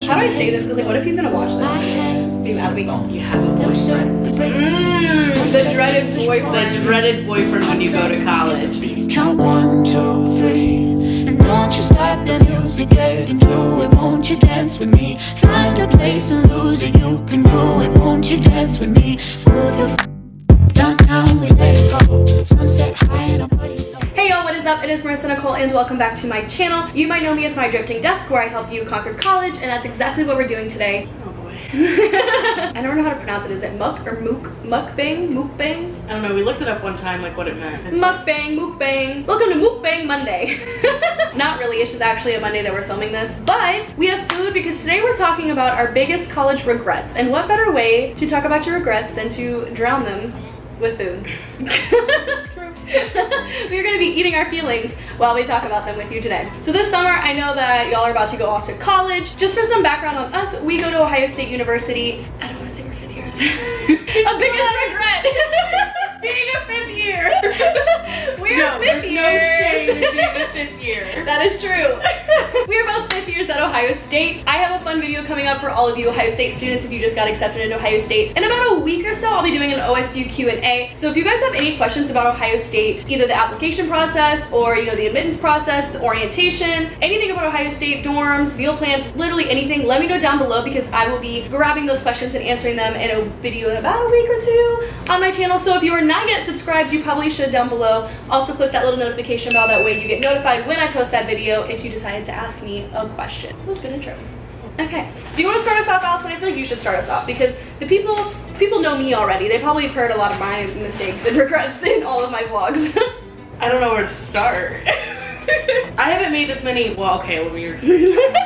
How do I say this? Because like, what if he's gonna watch this? Be mad at me. You have a boyfriend. The dreaded boyfriend. The dreaded boyfriend when you go to college. Count 1, 2, 3, and don't you stop the music, get into it. Won't you dance with me? Find a place and lose it. You can do it. Won't you dance with me? Move your down now, we let it go. Sunset high and our bodies low. Hey y'all, what is up? It is Marissa Nicole and welcome back to my channel. You might know me as my drifting desk where I help you conquer college, and that's exactly what we're doing today. Oh boy. I don't know how to pronounce it. Is it muk or mook? Mukbang? Mukbang? I don't know, we looked it up one time, like what it meant. Mukbang, mukbang. Welcome to Mukbang Monday. Not really, it's just actually a Monday that we're filming this. But we have food because today we're talking about our biggest college regrets. And what better way to talk about your regrets than to drown them with food. True. We're gonna be eating our feelings while we talk about them with you today. So this summer, I know that y'all are about to go off to college. Just for some background on us, we go to Ohio State University. I don't wanna say we're fifth years. A biggest regret. Being a fifth year. We're fifth years. No shame in being a fifth year. That is true. We are both fifth years at Ohio State. I have a fun video coming up for all of you Ohio State students if you just got accepted into Ohio State. In about a week or so, I'll be doing an OSU Q&A. So if you guys have any questions about Ohio State, either the application process or the admittance process, the orientation, anything about Ohio State, dorms, meal plans, literally anything, let me know down below because I will be grabbing those questions and answering them in a video in about a week or two on my channel. So if you are not yet subscribed, you probably should down below. Also click that little notification bell, that way you get notified when I post that video if you decided to ask me a question. That was a good intro. Okay, do you want to start us off, Allison? I feel like you should start us off because the people know me already. They probably have heard a lot of my mistakes and regrets in all of my vlogs. I don't know where to start. I haven't made as many, well, okay, let me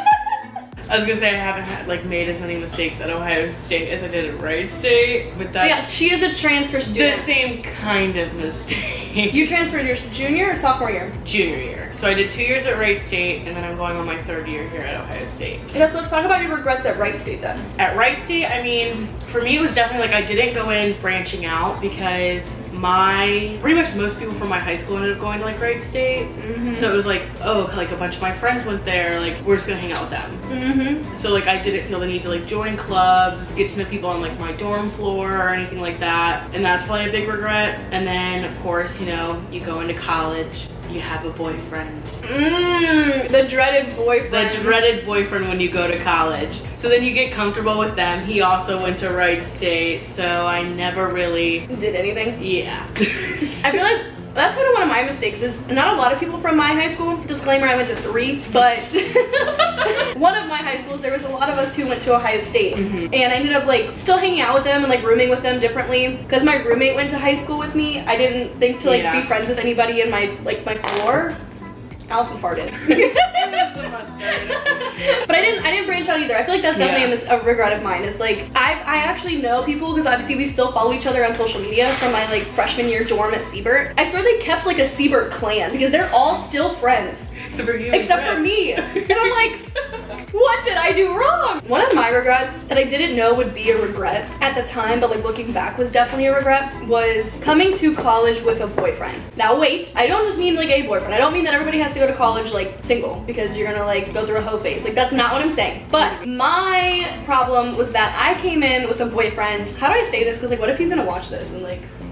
I was gonna say I haven't made as many mistakes at Ohio State as I did at Wright State, but that's yes, she is a transfer student. the same kind of mistake. You transferred your junior or sophomore year? Junior year. So I did 2 years at Wright State, and then I'm going on my 3rd year here at Ohio State. Yes, let's talk about your regrets at Wright State then. At Wright State, I mean, for me it was definitely I didn't go in branching out because pretty much most people from my high school ended up going to Wright State. So it was a bunch of my friends went there, we're just gonna hang out with them. So I didn't feel the need to join clubs, get to know people on my dorm floor or anything like that. And that's probably a big regret. And then of course, you go into college, you have a boyfriend. The dreaded boyfriend. The dreaded boyfriend when you go to college. So then you get comfortable with them. He also went to Wright State, so I never really did anything. Yeah. I feel like that's kind of one of my mistakes is not a lot of people from my high school. Disclaimer, I went to 3, but one of my high schools, there was a lot of us who went to Ohio State. And I ended up still hanging out with them and rooming with them differently. Because my roommate went to high school with me, I didn't think to be friends with anybody in my my floor. Allison farted. But I didn't branch out either. I feel like that's definitely a regret of mine. Is I actually know people because obviously we still follow each other on social media from my freshman year dorm at Siebert. I swear they kept a Siebert clan because they're all still friends. Except for you. Except for me. And I'm what did I do wrong? One of my regrets that I didn't know would be a regret at the time, but looking back was definitely a regret, was coming to college with a boyfriend. Now wait, I don't just mean a boyfriend. I don't mean that everybody has to go to college single because you're gonna go through a hoe phase. That's not what I'm saying. But my problem was that I came in with a boyfriend. How do I say this? Because what if he's gonna watch this and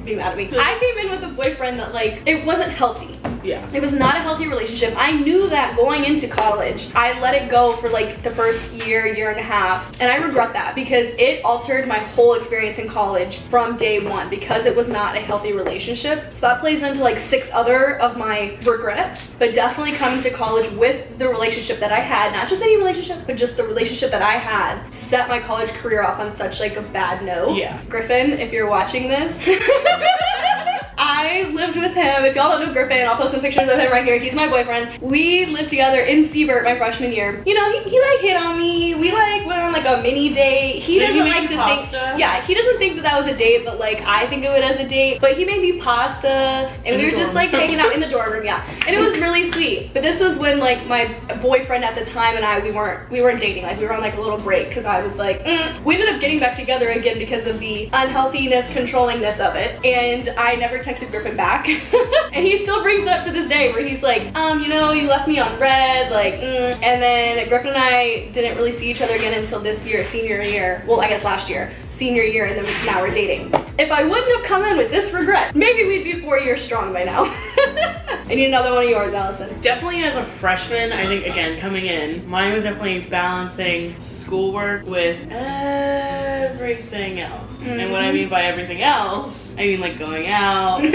be mad at me? I came in with a boyfriend that it wasn't healthy. Yeah. It was not a healthy relationship. I knew that going into college. I let it go for the first year and a half. And I regret that because it altered my whole experience in college from day one because it was not a healthy relationship. So that plays into 6 other of my regrets. But definitely coming to college with the relationship that I had, not just any relationship, but just the relationship that I had, set my college career off on such a bad note. Yeah. Griffin, if you're watching this. I lived with him. If y'all don't know Griffin, I'll post some pictures of him right here. He's my boyfriend. We lived together in Siebert my freshman year. He hit on me. We went on a a mini date. He Did doesn't he like make to pasta? think. Yeah, he doesn't think that was a date, but like I think of it as a date. But he made me pasta, and In we the were just dorm. like hanging out in the dorm room. Yeah, and it was really sweet. But this was when like my boyfriend at the time and I we weren't dating. Like we were on like a little break because I was like we ended up getting back together again because of the unhealthiness, controllingness of it. And I never texted Griffin back, and he still brings it up to this day where he's like, you know, you left me on red, like, and then Griffin and I didn't really see each other again until this year, senior year. Well, I guess last year. Senior year, and then now we're dating. If I wouldn't have come in with this regret, maybe we'd be 4 years strong by now. I need another one of yours, Allison. Definitely as a freshman, I think, again, coming in, mine was definitely balancing schoolwork with everything else. And what I mean by everything else, I mean like going out. You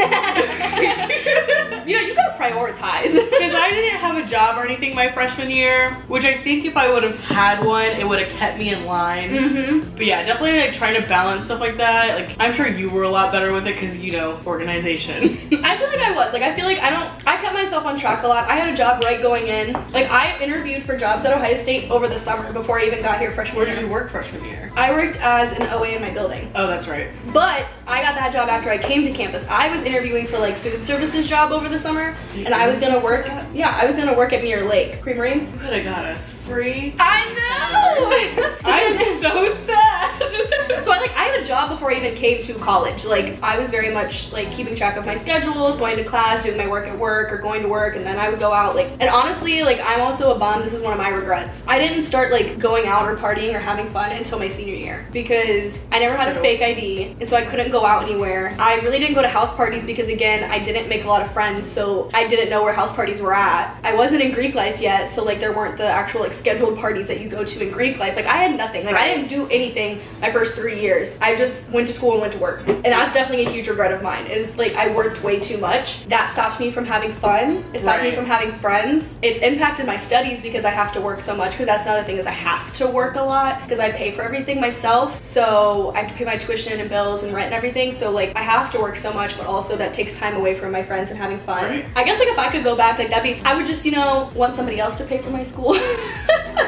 know, you gotta prioritize. Because I didn't have a job or anything my freshman year, which I think if I would have had one, it would have kept me in line. But yeah, definitely like trying to balance stuff like that. Like, I'm sure you were a lot better with it because, you know, organization. I feel like I was. Like, I feel like I kept myself on track a lot. I had a job right going in. Like, I interviewed for jobs at Ohio State over the summer before I even got here freshman Where year. did you work freshman year? I worked as an OA in my building. Oh, that's right. But I got that job after I came to campus. I was interviewing for like food services job over the summer, and I was gonna work. Yeah, I was gonna work at Mirror Lake Creamery. You could have got us free. I know. I'm so sad. So I had a job before I even came to college. Like I was very much like keeping track of my schedules, going to class, doing my work at work, or going to work, and then I would go out. Like, and honestly, like I'm also a bum. This is one of my regrets. I didn't start like going out or partying or having fun until my senior year because I never had a fake ID, and so I couldn't go out anywhere. I really didn't go to house parties because again, I didn't make a lot of friends, so I didn't know where house parties were at. I wasn't in Greek life yet, so like there weren't the actual like scheduled parties that you go to in Greek life. Like I had nothing. Like I didn't do anything my first 3 years. I just went to school and went to work. And that's definitely a huge regret of mine is like I worked way too much. That stopped me from having fun. It stopped me from having friends. It's impacted my studies because I have to work so much, because that's another thing is I have to work a lot because I pay for everything myself. So I have to pay my tuition and bills and rent and everything. So like I have to work so much, but also that takes time away from my friends and having fun. Right. I guess like if I could go back, like I would just, you know, want somebody else to pay for my school.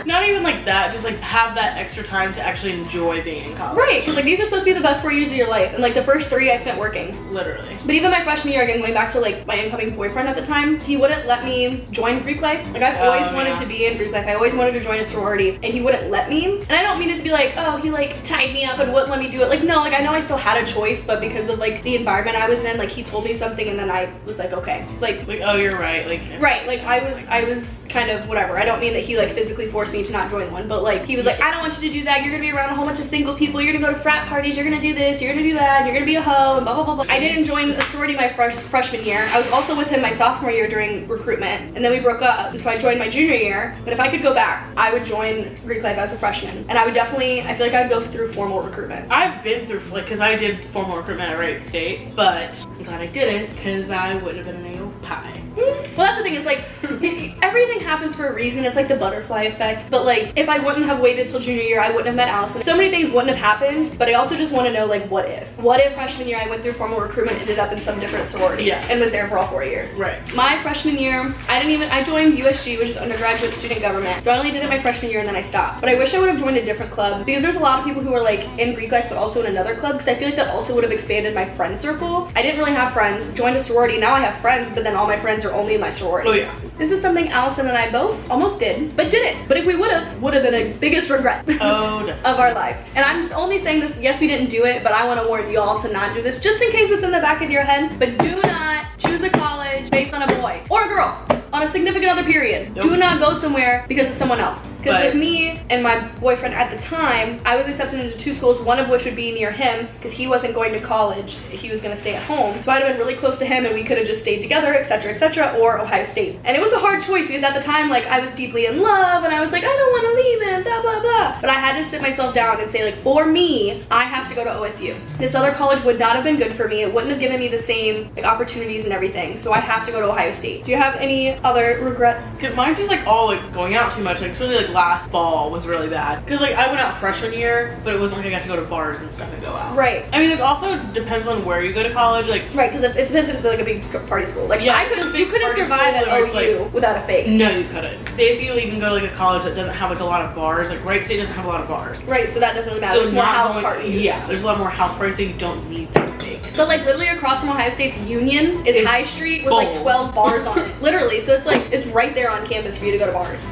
Not even like that, just like have that extra time to actually enjoy being in college. Right, because like these are supposed to be the best 4 years of your life, and like the first 3 I spent working. Literally. But even my freshman year, again, going back to like my incoming boyfriend at the time, he wouldn't let me join Greek life. Like I've always wanted to be in Greek life. I always wanted to join a sorority, and he wouldn't let me. And I don't mean it to be like, oh, he like tied me up and wouldn't let me do it. Like no, like I know I still had a choice, but because of like the environment I was in, like he told me something, and then I was like, okay, like oh, you're right. Like right, like I was kind of whatever. I don't mean that he like physically forced me to not join one, but like he was like, I don't want you to do that. You're gonna be around a whole bunch of single people. You're gonna go to frat parties. You're gonna do this. You're gonna do that. You're gonna be a hoe and blah blah blah blah. I didn't join a sorority my freshman year. I was also with him my sophomore year during recruitment, and then we broke up. And so I joined my junior year. But if I could go back, I would join Greek life as a freshman, and I would definitely. I feel like I'd go through formal recruitment. I've been through like because I did formal recruitment at Wright State, but I'm glad I didn't because I wouldn't have been an AO pie. Well, that's the thing. Is like everything happens for a reason. It's like the butterfly effect. But like if I wouldn't have waited till junior year, I wouldn't have met Allison. So many things wouldn't have happened. But I also just want to know like what if? What if freshman year I went through formal recruitment, ended up in some different sorority, and was there for all 4 years? Right. My freshman year, I joined USG, which is undergraduate student government. So I only did it my freshman year and then I stopped. But I wish I would have joined a different club because there's a lot of people who are like in Greek life but also in another club, because I feel like that also would have expanded my friend circle. I didn't really have friends. Joined a sorority, now I have friends, but then all my friends are only in my sorority. Oh yeah. This is something Allison and I both almost did, but didn't. But if we would have been a biggest regret of our lives. And I'm only saying this, yes, we didn't do it, but I want to warn y'all to not do this, just in case it's in the back of your head. But do not choose a college based on a boy or a girl on a significant other period. Nope. Do not go somewhere because of someone else. Because But with me and my boyfriend at the time, I was accepted into 2 schools, one of which would be near him because he wasn't going to college. He was going to stay at home. So I'd have been really close to him and we could have just stayed together, etc., or Ohio State. And it was a hard choice because at the time, like, I was deeply in love and I was like, I don't want to leave him, blah, blah, blah. But I had to sit myself down and say, like, for me, I have to go to OSU. This other college would not have been good for me. It wouldn't have given me the same, like, opportunities and everything. So I have to go to Ohio State. Do you have any other regrets? Because mine's just like all like going out too much, like totally like like last fall was really bad. Because like I went out freshman year, but it wasn't like I got to go to bars and stuff and go out. Right. I mean, it also depends on where you go to college. Like, right, because it depends if it's like a big party school. Like, yeah, you couldn't survive at OU without a fake. No, you couldn't. Say if you even go to like a college that doesn't have like a lot of bars, like Wright State doesn't have a lot of bars. Right, so that doesn't really matter. So There's more house parties. Yeah, there's a lot more house parties, so you don't need that fake. But like literally across from Ohio State's Union is High Street with like 12 bars on it. Literally, so it's like, it's right there on campus for you to go to bars.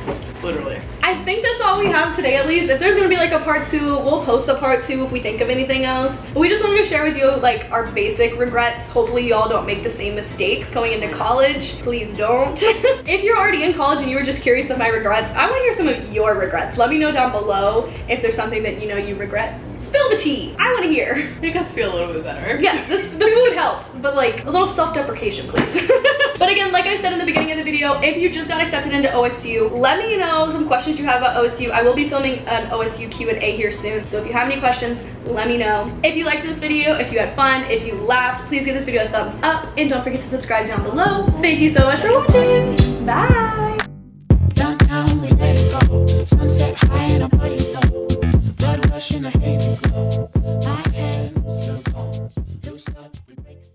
Literally. I think that's all we have today, at least. If there's gonna be like a part 2, we'll post a part 2 if we think of anything else. But we just wanted to share with you like our basic regrets. Hopefully y'all don't make the same mistakes going into college. Please don't. If you're already in college and you were just curious of my regrets, I want to hear some of your regrets. Let me know down below if there's something that you know you regret. Spill the tea. I want to hear. Make us feel a little bit better. Yes, the food helped, but like a little self-deprecation, please. But again, like I said in the beginning of the video, if you just got accepted into OSU, let me know some questions you have about OSU. I will be filming an OSU Q&A here soon, so if you have any questions, let me know. If you liked this video, if you had fun, if you laughed, please give this video a thumbs up, and don't forget to subscribe down below. Thank you so much for watching. Bye.